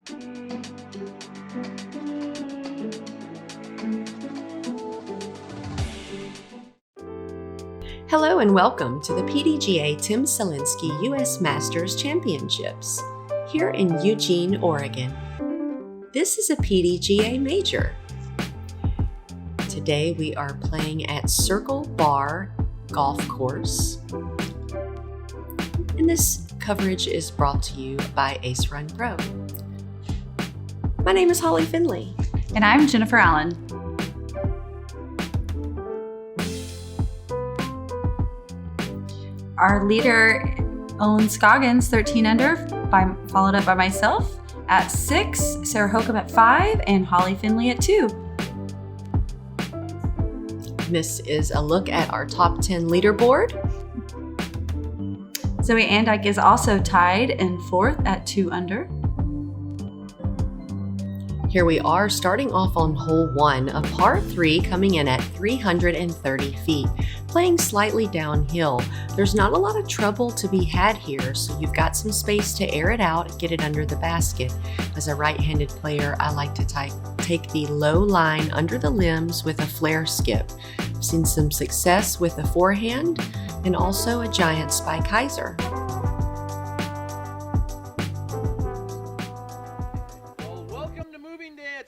Hello and welcome to the PDGA Tim Selinske U.S. Masters Championships here in Eugene, Oregon. This is a PDGA Major. Today we are playing at Circle Bar Golf Course. And this coverage is brought to you by Ace Run Pro. My name is Holly Finley. And I'm Jennifer Allen. Our leader, Ohn Scoggins, 13 under, followed up by myself at 6, Sarah Hokom at 5, and Holly Finley at 2. This is a look at our top 10 leaderboard. Zoe Andike is also tied in 4th at 2 under. Here we are starting off on hole 1, a par 3 coming in at 330 feet, playing slightly downhill. There's not a lot of trouble to be had here, so you've got some space to air it out and get it under the basket. As a right-handed player, I like to take the low line under the limbs with a flare skip. I've seen some success with a forehand and also a giant spike hyzer.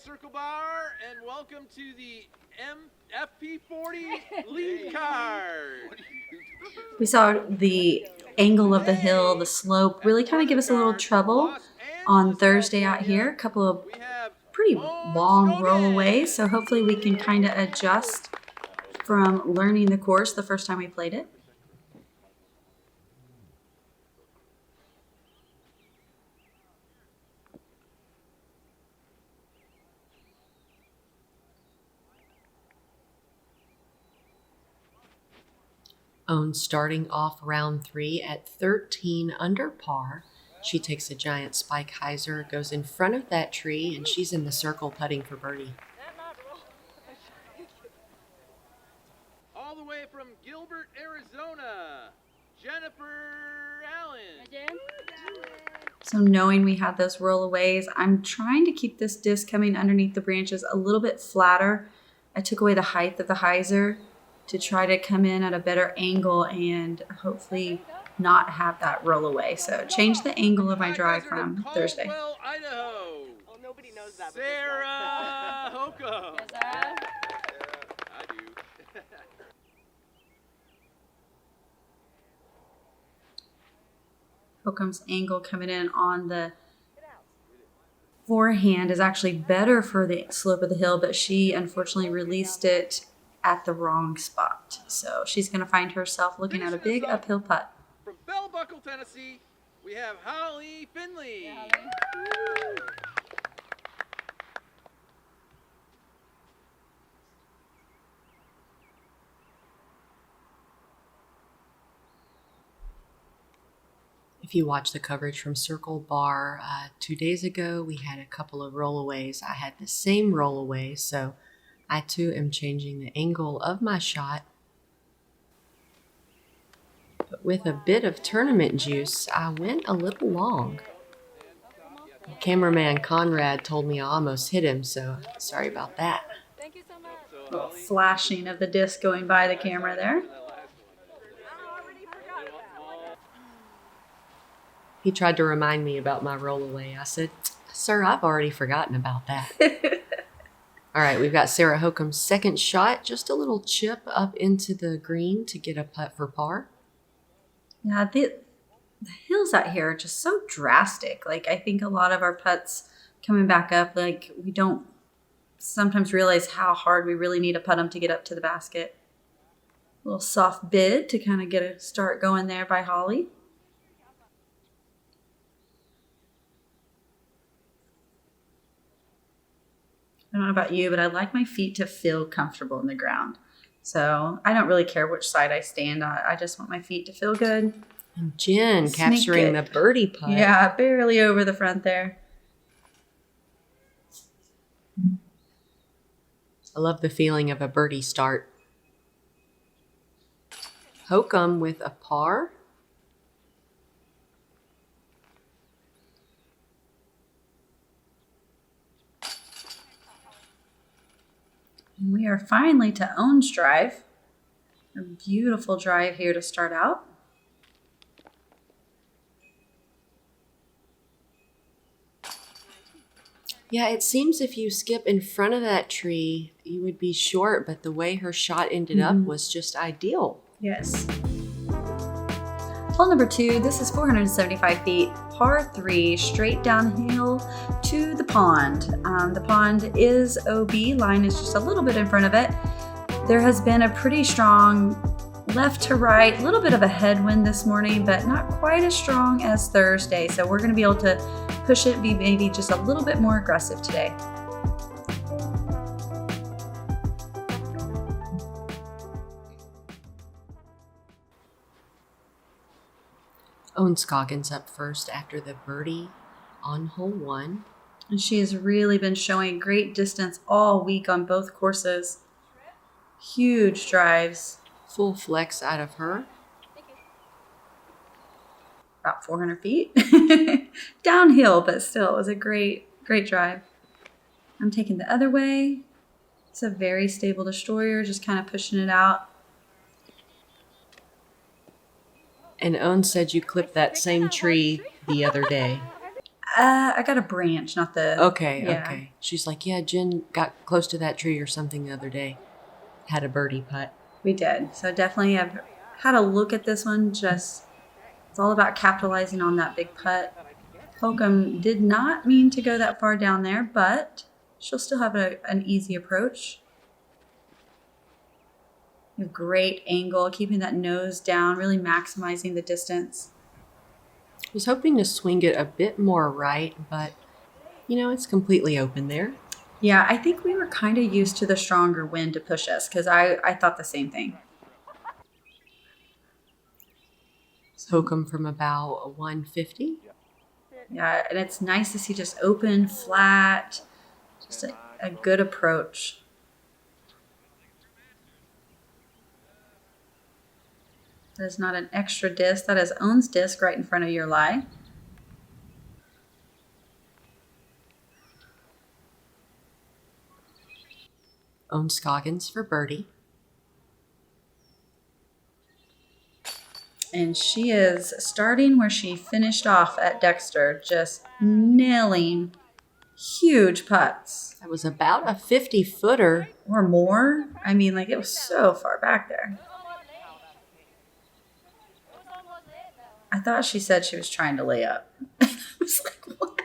Circle Bar, and welcome to the FP40 lead card. We saw the angle of the hill, the slope, really kind of give us a little trouble on Thursday out here. A couple of pretty long rollaways, so hopefully we can kind of adjust from learning the course the first time we played it. Ohn starting off round 3 at 13 under par. She takes a giant spike hyzer, goes in front of that tree, and she's in the circle putting for birdie. All the way from Gilbert, Arizona, Jennifer Allen. So knowing we had those rollaways, I'm trying to keep this disc coming underneath the branches a little bit flatter. I took away the height of the hyzer to try to come in at a better angle and hopefully not have that roll away. So change the angle of my drive from Thursday. Idaho. Well, nobody knows that. Sarah Hokom. Yes, I do. Hokom's angle coming in on the forehand is actually better for the slope of the hill, but she unfortunately released it at the wrong spot. So she's going to find herself looking at a big uphill putt. From Bell Buckle, Tennessee, we have Holly Finley. Yeah, If you watch the coverage from Circle Bar 2 days ago, we had a couple of rollaways. I had the same rollaway, so I too am changing the angle of my shot. But with a bit of tournament juice, I went a little long. Cameraman Conrad told me I almost hit him, so sorry about that. Thank you so much. A little flashing of the disc going by the camera there. He tried to remind me about my rollaway. I said, "Sir, I've already forgotten about that." All right, we've got Sarah Hokom's second shot, just a little chip up into the green to get a putt for par. Yeah, the hills out here are just so drastic. Like, I think a lot of our putts coming back up, like, we don't sometimes realize how hard we really need to putt them to get up to the basket. A little soft bid to kind of get a start going there by Holly. I don't know about you, but I like my feet to feel comfortable in the ground. So I don't really care which side I stand on. I just want my feet to feel good. And Jen capturing the birdie putt. Yeah, barely over the front there. I love the feeling of a birdie start. Hokom with a par. And we are finally to Ohn's drive. A beautiful drive here to start out. Yeah, it seems if you skip in front of that tree, you would be short, but the way her shot ended up was just ideal. Yes. Hole number 2, this is 475 feet, par 3, straight downhill to the pond. The pond is OB, line is just a little bit in front of it. There has been a pretty strong left to right, a little bit of a headwind this morning, but not quite as strong as Thursday. So we're going to be able to push it, be maybe just a little bit more aggressive today. Ohn Scoggins up first after the birdie on hole 1. And she has really been showing great distance all week on both courses. Huge drives. Full flex out of her. About 400 feet. Downhill, but still, it was a great drive. I'm taking the other way. It's a very stable destroyer, just kind of pushing it out. And Ohn said you clipped that same tree the other day. I got a branch, not the... Okay. She's like, yeah, Jen got close to that tree or something the other day. Had a birdie putt. We did. So definitely I've had a look at this one. Just, it's all about capitalizing on that big putt. Hokom did not mean to go that far down there, but she'll still have an easy approach. A great angle, keeping that nose down, really maximizing the distance. I was hoping to swing it a bit more right, but, it's completely open there. Yeah, I think we were kind of used to the stronger wind to push us, because I thought the same thing. Hokom from about 150. Yeah, and it's nice to see just open, flat, just a good approach. That is not an extra disc. That is Ohn's disc right in front of your lie. Ohn Scoggins for birdie. And she is starting where she finished off at Dexter, just nailing huge putts. That was about a 50-footer. Or more. I mean, like, it was so far back there. I thought she said she was trying to lay up. I was like, what?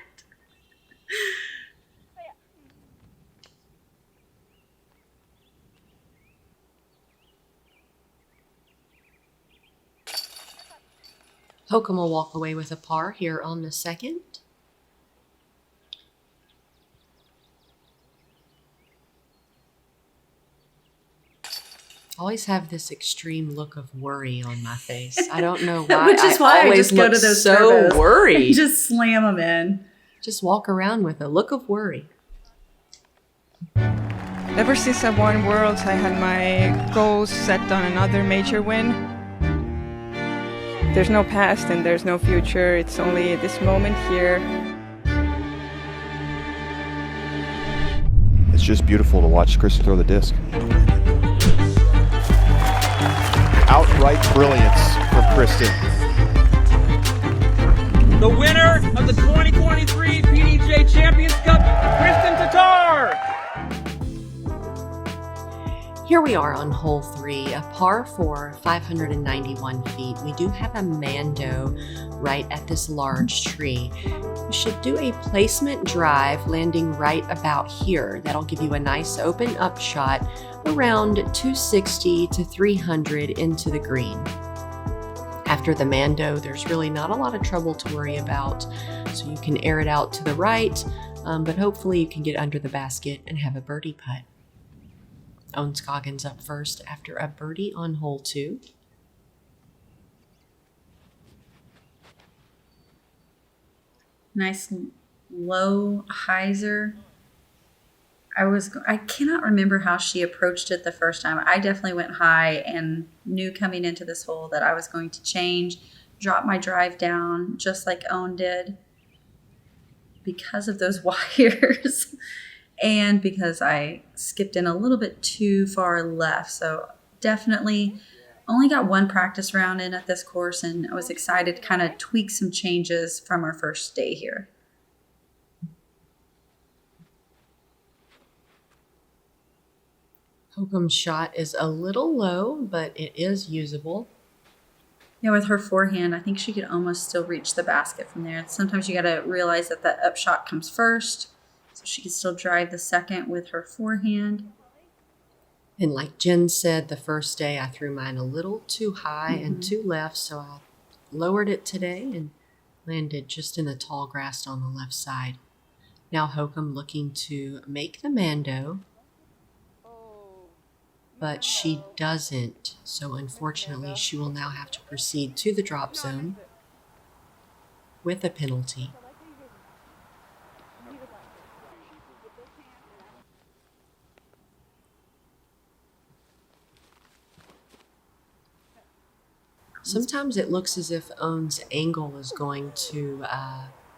Hokom will walk away with a par here on the second. Always have this extreme look of worry on my face. I don't know why. Which is why I always just go look to those so turbos worried. and just slam them in. Just walk around with a look of worry. Ever since I won Worlds, I had my goals set on another major win. There's no past and there's no future. It's only this moment here. It's just beautiful to watch Chris throw the disc. Outright brilliance from Kristen. The winner of the 2023 PDGA Champions Cup, Kristen Tatar. Here we are on hole 3, a par 4, 591 feet. We do have a Mando right at this large tree. You should do a placement drive landing right about here. That'll give you a nice open up shot around 260 to 300 into the green. After the Mando, there's really not a lot of trouble to worry about, so you can air it out to the right, but hopefully you can get under the basket and have a birdie putt. Ohn Scoggins up first after a birdie on hole 2. Nice low hyzer. I cannot remember how she approached it the first time. I definitely went high and knew coming into this hole that I was going to change, drop my drive down just like Ohn did because of those wires. and because I skipped in a little bit too far left. So definitely only got one practice round in at this course, and I was excited to kind of tweak some changes from our first day here. Hokom's shot is a little low, but it is usable. Yeah, with her forehand, I think she could almost still reach the basket from there. Sometimes you got to realize that the up shot comes first, so she can still drive the second with her forehand. And like Jen said, the first day I threw mine a little too high and too left, so I lowered it today and landed just in the tall grass on the left side. Now Hokom looking to make the Mando, but she doesn't, so unfortunately she will now have to proceed to the drop zone with a penalty. Sometimes it looks as if Ohn's angle is going to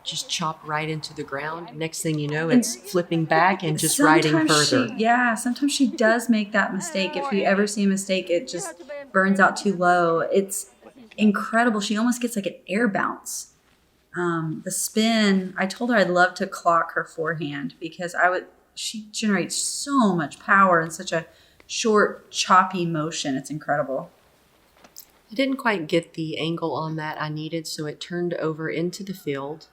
just chop right into the ground. Next thing you know, it's flipping back and just riding further. Sometimes she does make that mistake. If you ever see a mistake, it just burns out too low. It's incredible. She almost gets like an air bounce. The spin, I told her I'd love to clock her forehand because she generates so much power in such a short, choppy motion. It's incredible. I didn't quite get the angle on that I needed, so it turned over into the field.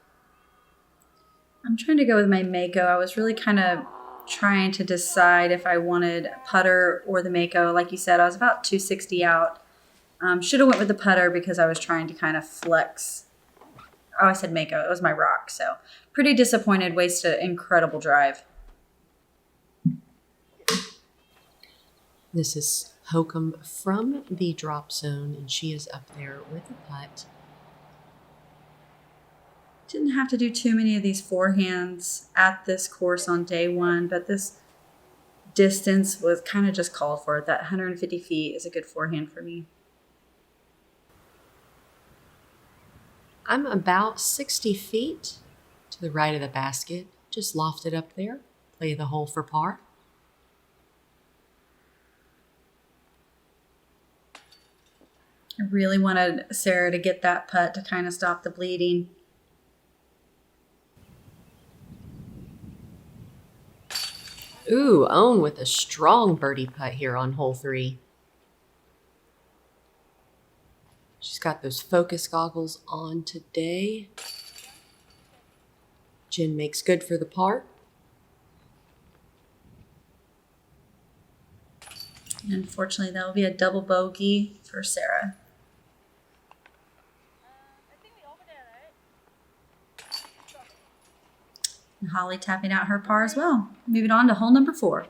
I'm trying to go with my Mako. I was really kind of trying to decide if I wanted putter or the Mako. Like you said, I was about 260 out. Should have went with the putter because I was trying to kind of flex. Oh, I said Mako. It was my rock. So pretty disappointed. Wasted an incredible drive. This is Hokom from the drop zone, and she is up there with a putt. Didn't have to do too many of these forehands at this course on day one, but this distance was kind of just called for. That 150 feet is a good forehand for me. I'm about 60 feet to the right of the basket, just lofted up there. Play the hole for par. I really wanted Sarah to get that putt to kind of stop the bleeding. Ooh, Ohn with a strong birdie putt here on hole 3. She's got those focus goggles on today. Jen makes good for the par. And unfortunately, that will be a double bogey for Sarah. And Holly tapping out her par as well. Moving on to hole number 4.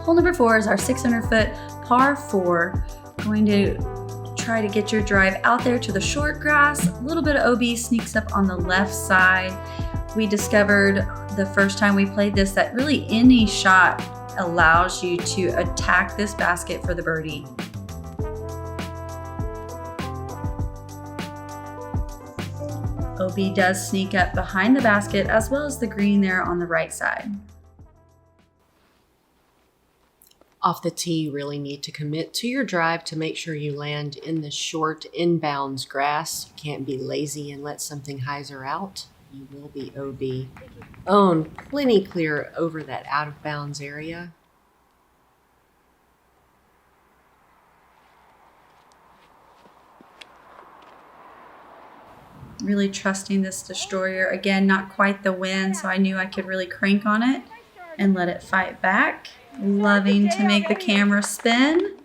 Hole number 4 is our 600-foot par 4. Going to try to get your drive out there to the short grass. A little bit of OB sneaks up on the left side. We discovered the first time we played this that really any shot allows you to attack this basket for the birdie. OB does sneak up behind the basket as well as the green there on the right side. Off the tee, you really need to commit to your drive to make sure you land in the short inbounds grass. You can't be lazy and let something hyzer out. You will be OB. Ohn plenty clear over that out of bounds area. Really trusting this destroyer. Again, not quite the wind, so I knew I could really crank on it and let it fight back. Loving to make the camera spin.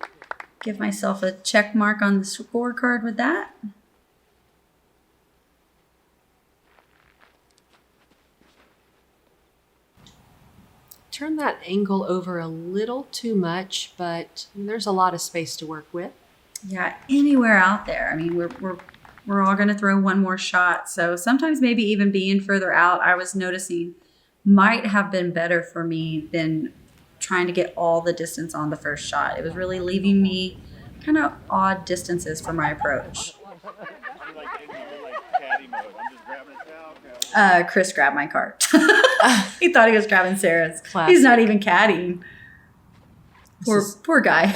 Give myself a check mark on the scorecard with that. Turn that angle over a little too much, but there's a lot of space to work with. Yeah, anywhere out there. I mean, we're all going to throw one more shot. So sometimes maybe even being further out, I was noticing might have been better for me than trying to get all the distance on the first shot. It was really leaving me kind of odd distances for my approach. Chris grabbed my cart. He thought he was grabbing Sarah's. Classic. He's not even caddying. Poor guy.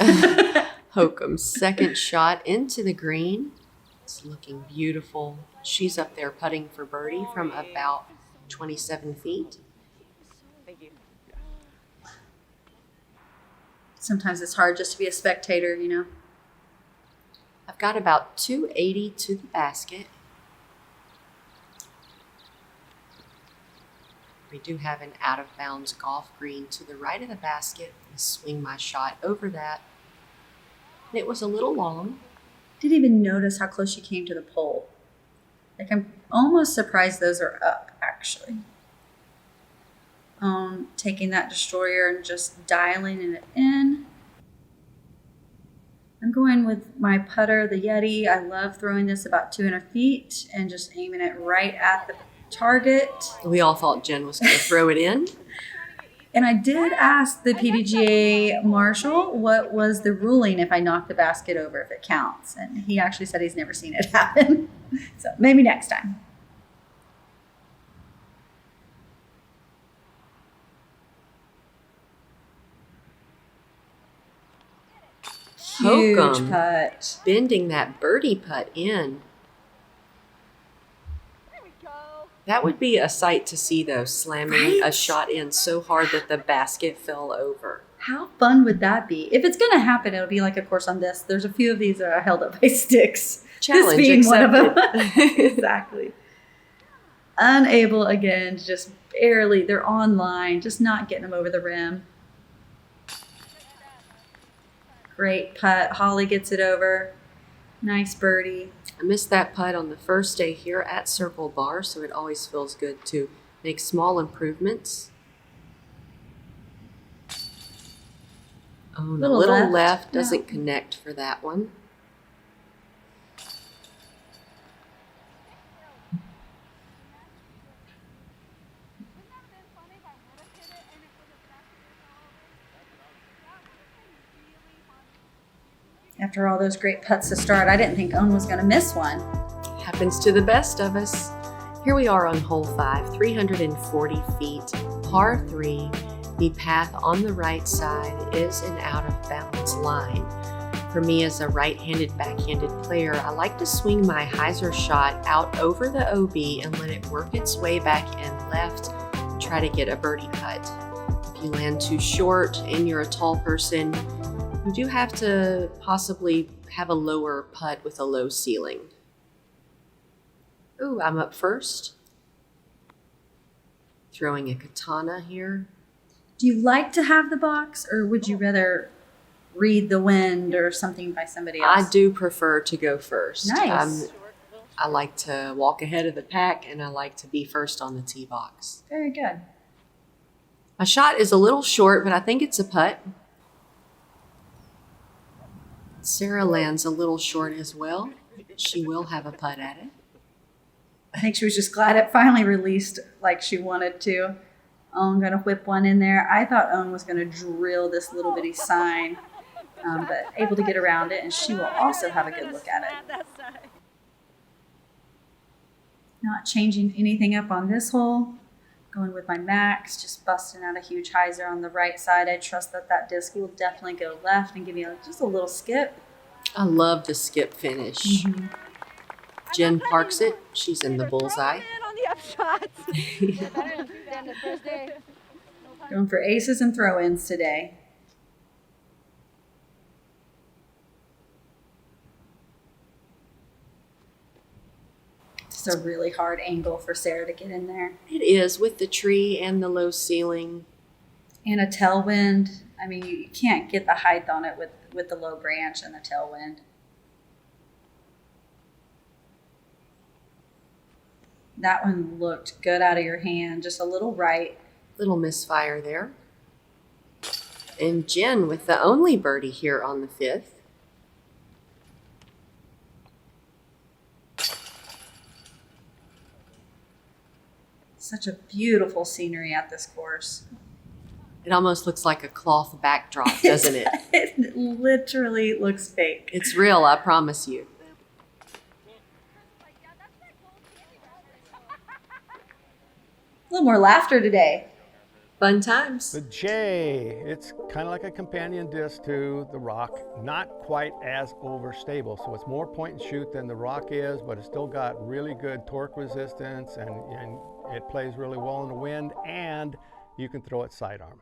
Hokom's second shot into the green. It's looking beautiful. She's up there putting for birdie from about 27 feet. Thank you. Sometimes it's hard just to be a spectator, you know. I've got about 280 to the basket. We do have an out-of-bounds golf green to the right of the basket. I swing my shot over that. And it was a little long. Didn't even notice how close she came to the pole. Like, I'm almost surprised those are up, actually. Taking that destroyer and just dialing it in. I'm going with my putter, the Yeti. I love throwing this about 200 feet and just aiming it right at the target. We all thought Jen was going to throw it in. And I did ask the PDGA marshal what was the ruling if I knock the basket over, if it counts. And he actually said he's never seen it happen. So maybe next time. Huge Hokom putt. bending that birdie putt in. That would be a sight to see, though, slamming a Right? shot in so hard that the basket fell over. How fun would that be? If it's going to happen, it'll be like a course on this. There's a few of these that are held up by sticks. Challenge this being one of them. accepted. Exactly. Unable again to just barely, they're on line, just not getting them over the rim. Great putt. Holly gets it over. Nice birdie. I missed that putt on the first day here at Circle Bar, so it always feels good to make small improvements. Oh, and a Little little left. left Yeah. doesn't connect for that one. After all those great putts to start, I didn't think Ohn was going to miss one. Happens to the best of us. Here we are on hole 5, 340 feet, par 3. The path on the right side is an out-of-bounds line. For me, as a right-handed, backhanded player, I like to swing my hyzer shot out over the OB and let it work its way back in left and try to get a birdie putt. If you land too short and you're a tall person, you do have to possibly have a lower putt with a low ceiling. Ooh, I'm up first. Throwing a katana here. Do you like to have the box, or would you rather read the wind or something by somebody else? I do prefer to go first. Nice. I like to walk ahead of the pack, and I like to be first on the tee box. Very good. My shot is a little short, but I think it's a putt. Sarah lands a little short as well. She will have a putt at it. I think she was just glad it finally released like she wanted to. Ohn going to whip one in there. I thought Ohn was going to drill this little bitty sign, but able to get around it, and she will also have a good look at it. Not changing anything up on this hole. Going with my max, just busting out a huge hyzer on the right side. I trust that that disc will definitely go left and give me just a little skip. I love the skip finish. Jen parks it. She's in the bullseye. On the upshots. Going for aces and throw-ins today. It's a really hard angle for Sarah to get in there. It is, with the tree and the low ceiling. And a tailwind. I mean, you can't get the height on it with the low branch and the tailwind. That one looked good out of your hand, just a little right. Little misfire there. And Jen with the only birdie here on the 5th. Such a beautiful scenery at this course. It almost looks like a cloth backdrop, doesn't it? It literally looks fake. It's real, I promise you. little more laughter today. Fun times. The J, it's kind of like a companion disc to the Rock, not quite as overstable. So it's more point and shoot than the Rock is, but it's still got really good torque resistance and it plays really well in the wind, and you can throw it sidearm.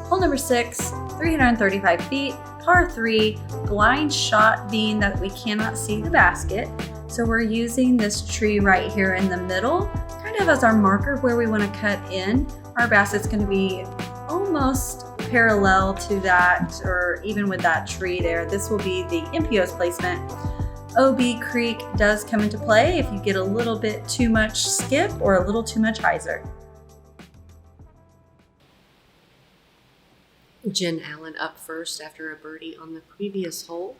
Hole number 6, 335 feet, par 3, blind shot being that we cannot see the basket. So we're using this tree right here in the middle, kind of as our marker where we want to cut in. Our basket's going to be almost parallel to that, or even with that tree there. This will be the MPO's placement. OB Creek does come into play if you get a little bit too much skip or a little too much hyzer. Jen Allen up first after a birdie on the previous hole.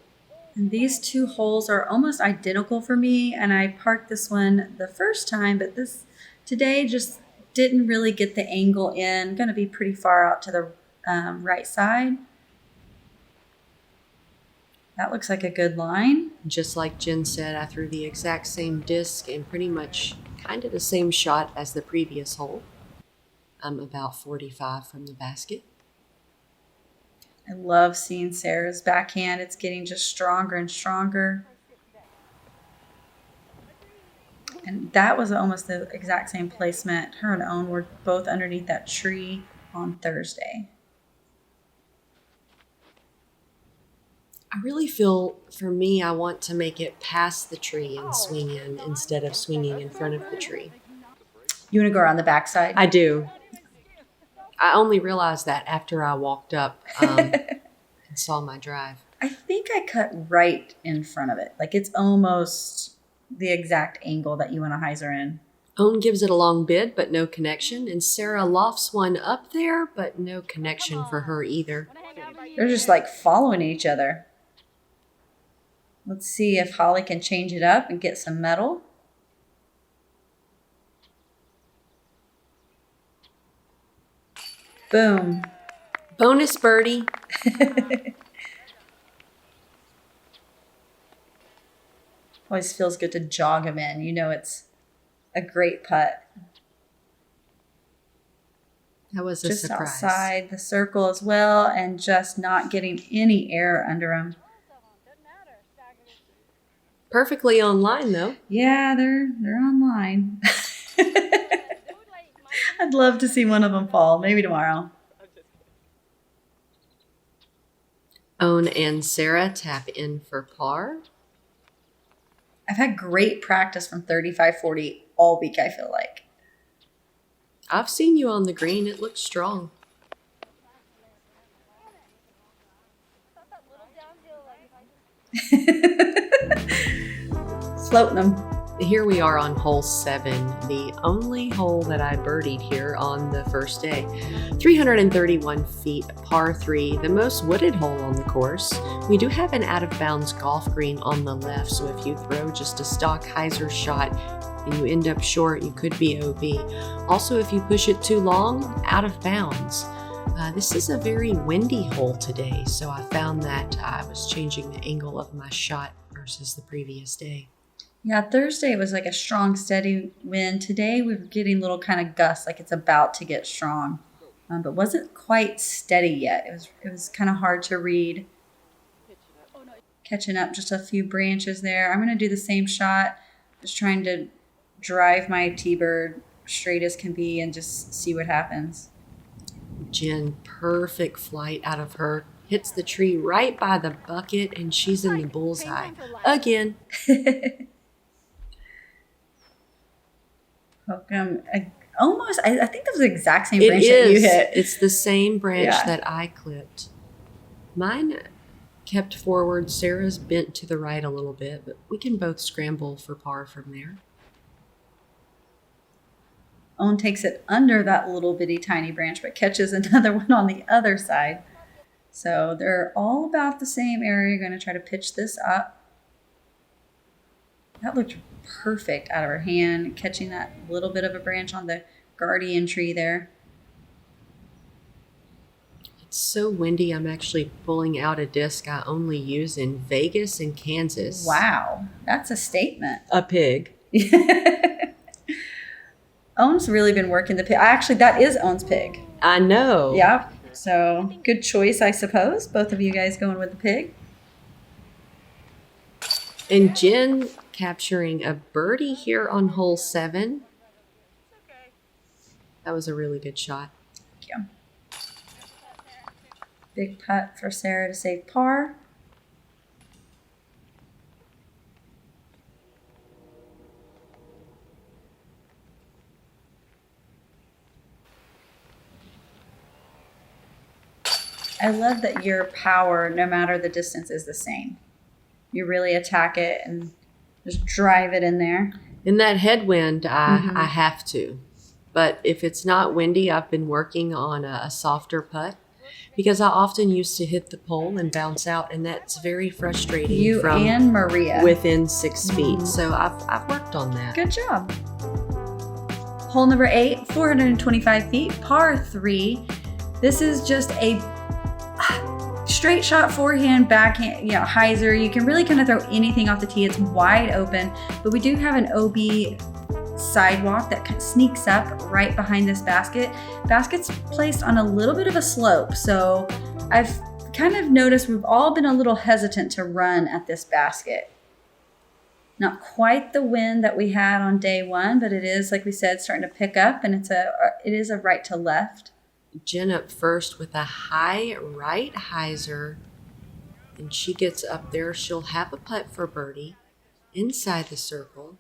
And these two holes are almost identical for me, and I parked this one the first time, but this today just didn't really get the angle in. Going to be pretty far out to the right side. That looks like a good line. Just like Jen said, I threw the exact same disc and pretty much kind of the same shot as the previous hole. I'm about 45 from the basket. I love seeing Sarah's backhand. It's getting just stronger and stronger. And that was almost the exact same placement. Her and Ohn were both underneath that tree on Thursday. I really feel, for me, I want to make it past the tree and swing in instead of swinging in front of the tree. You want to go around the backside? I do. I only realized that after I walked up and saw my drive. I think I cut right in front of it. Like it's almost the exact angle that you want to hyzer in. Ohn gives it a long bid, but no connection. And Sarah lofts one up there, but no connection for her either. They're just like following each other. Let's see if Holly can change it up and get some metal. Boom. Bonus birdie. Always feels good to jog them in. You know it's a great putt. That was a just surprise. Outside the circle as well, and just not getting any air under them. Perfectly on line, though. Yeah, they're online. I'd love to see one of them fall. Maybe tomorrow. Ohn and Sarah tap in for par. I've had great practice from 35-40 all week, I feel like. I've seen you on the green. It looks strong. Floating them. Here we are on hole 7, the only hole that I birdied here on the first day. 331 feet, par 3, the most wooded hole on the course. We do have an out-of-bounds golf green on the left, so if you throw just a stock hyzer shot and you end up short, you could be OB. Also, if you push it too long, out of bounds. This is a very windy hole today, so I found that I was changing the angle of my shot versus the previous day. Yeah, Thursday it was like a strong, steady wind. Today we were getting little kind of gusts, like it's about to get strong, but wasn't quite steady yet. It was kind of hard to read. Catching up just a few branches there. I'm going to do the same shot, just trying to drive my T-bird straight as can be and just see what happens. Jen, perfect flight out of her. Hits the tree right by the bucket, and she's in the bullseye again. Hokom, almost. I think that was the exact same branch that you hit. It's the same branch Yeah. that I clipped. Mine kept forward. Sarah's bent to the right a little bit, but we can both scramble for par from there. Ohn takes it under that little bitty tiny branch, but catches another one on the other side. So they're all about the same area. Going to try to pitch this up. That looked perfect out of her hand, catching that little bit of a branch on the guardian tree there. It's so windy, I'm actually pulling out a disc I only use in Vegas and Kansas. Wow, that's a statement. A pig. Ohn's really been working the pig. Actually, that is Ohn's pig. I know. Yeah, so good choice, I suppose. Both of you guys going with the pig. And Jen capturing a birdie here on hole 7. That was a really good shot. Thank you. Big putt for Sarah to save par. I love that your power, no matter the distance, is the same. You really attack it and just drive it in there. In that headwind, I have to. But if it's not windy, I've been working on a softer putt because I often used to hit the pole and bounce out, and that's very frustrating. You from and Maria. within 6 feet. So I've worked on that. Good job. Hole number 8, 425 feet, par 3. This is just a straight shot, forehand, backhand, hyzer. You can really kind of throw anything off the tee. It's wide open, but we do have an OB sidewalk that sneaks up right behind this basket. Basket's placed on a little bit of a slope, so I've kind of noticed we've all been a little hesitant to run at this basket. Not quite the wind that we had on day 1, but it is, like we said, starting to pick up, and it is a right to left. Jen up first with a high right hyzer, and she gets up there. She'll have a putt for birdie inside the circle.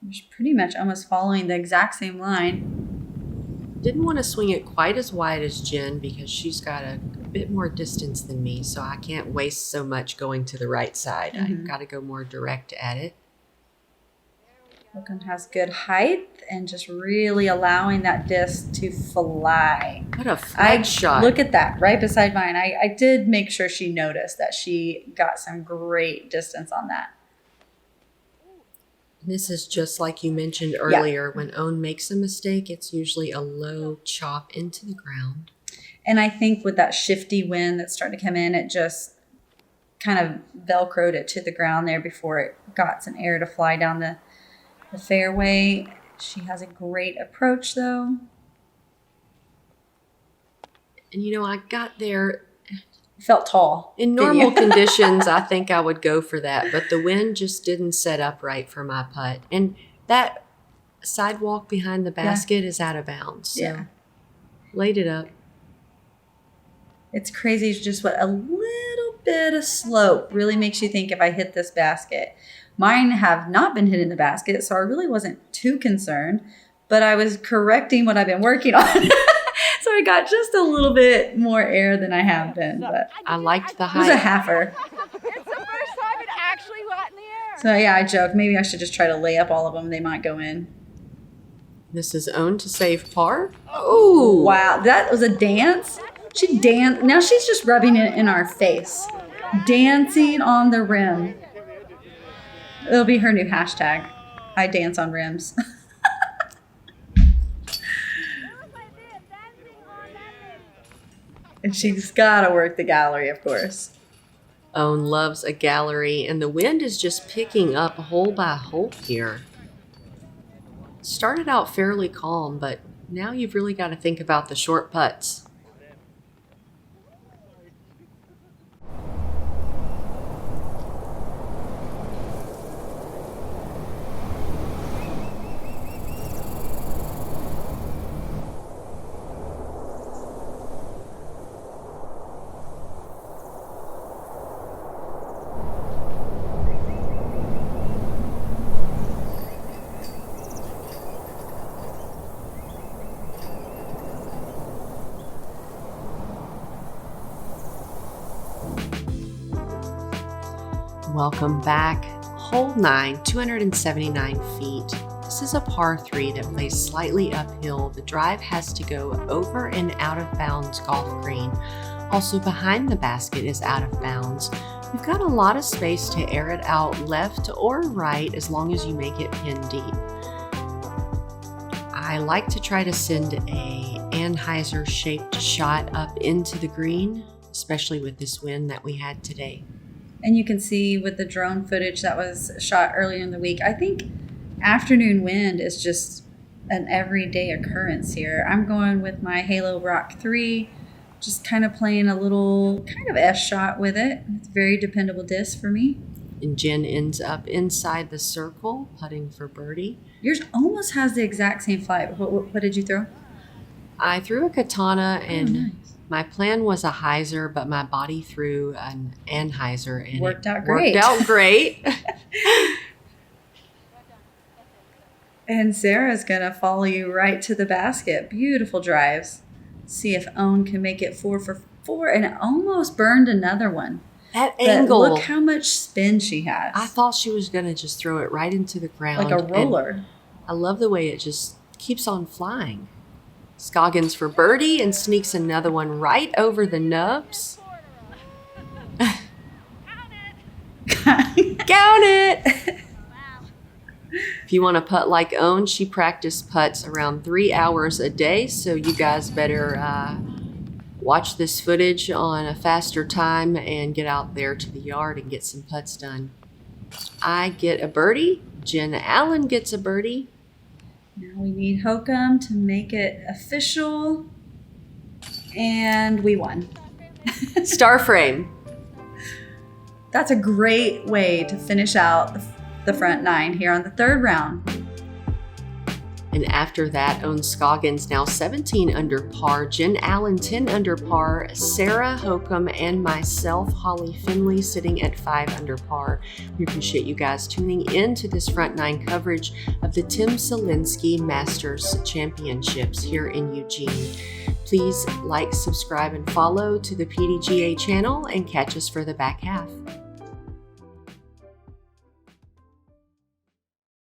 She's pretty much almost following the exact same line. Didn't want to swing it quite as wide as Jen because she's got a bit more distance than me, so I can't waste so much going to the right side. I've got to go more direct at it. Hokom has good height and just really allowing that disc to fly. What a flat shot. Look at that, right beside mine. I did make sure she noticed that she got some great distance on that. This is just like you mentioned earlier. When Ohn makes a mistake, it's usually a low chop into the ground. And I think with that shifty wind that's starting to come in, it just kind of velcroed it to the ground there before it got some air to fly down the fairway. She has a great approach though. And I got there. Felt tall. In normal conditions, I think I would go for that, but the wind just didn't set up right for my putt. And that sidewalk behind the basket is out of bounds. So laid it up. It's crazy just what a little bit of slope really makes you think if I hit this basket. Mine have not been hitting the basket, so I really wasn't too concerned, but I was correcting what I've been working on. So I got just a little bit more air than I have been, but I liked the it was height. a halfer. It's the first time it actually got in the air. So yeah, I joked maybe I should just try to lay up all of them. They might go in. This is Ohn to save par. Oh, Wow, that was a dance. She danced. Now she's just rubbing it in our face. Dancing on the rim. It'll be her new hashtag. I dance on rims. And she's got to work the gallery, of course. Ohn loves a gallery, and the wind is just picking up hole by hole here. Started out fairly calm, but now you've really got to think about the short putts. Welcome back. Hole 9, 279 feet. This is a par 3 that plays slightly uphill. The drive has to go over and out of bounds golf green. Also behind the basket is out of bounds. You've got a lot of space to air it out left or right as long as you make it pin deep. I like to try to send a anhyzer shaped shot up into the green, especially with this wind that we had today. And you can see with the drone footage that was shot earlier in the week, I think afternoon wind is just an everyday occurrence here. I'm going with my Halo Rock 3, just kind of playing a little kind of S shot with it. It's a very dependable disc for me. And Jen ends up inside the circle, putting for birdie. Yours almost has the exact same flight. What did you throw? I threw a katana and nice. My plan was a hyzer, but my body threw an anhyzer and Worked out great. great. Worked out great. And Sarah's going to follow you right to the basket. Beautiful drives. See if Ohn can make it 4 for 4, and it almost burned another one. That But angle. look how much spin she has. I thought she was going to just throw it right into the ground. like a and roller. I love the way it just keeps on flying. Scoggins for birdie and sneaks another one right over the nubs. Count it! If you want to putt like Ohn, she practiced putts around 3 hours a day, so you guys better watch this footage on a faster time and get out there to the yard and get some putts done. I get a birdie. Jen Allen gets a birdie. Now we need Hokom to make it official. And we won. Star frame. That's a great way to finish out the front 9 here on the 3rd round. And after that, Ohn Scoggins now 17 under par, Jen Allen 10 under par, Sarah Hokom and myself, Holly Finley, sitting at 5 under par. We appreciate you guys tuning in to this front 9 coverage of the Tim Selinske Masters Championships here in Eugene. Please like, subscribe, and follow to the PDGA channel and catch us for the back half.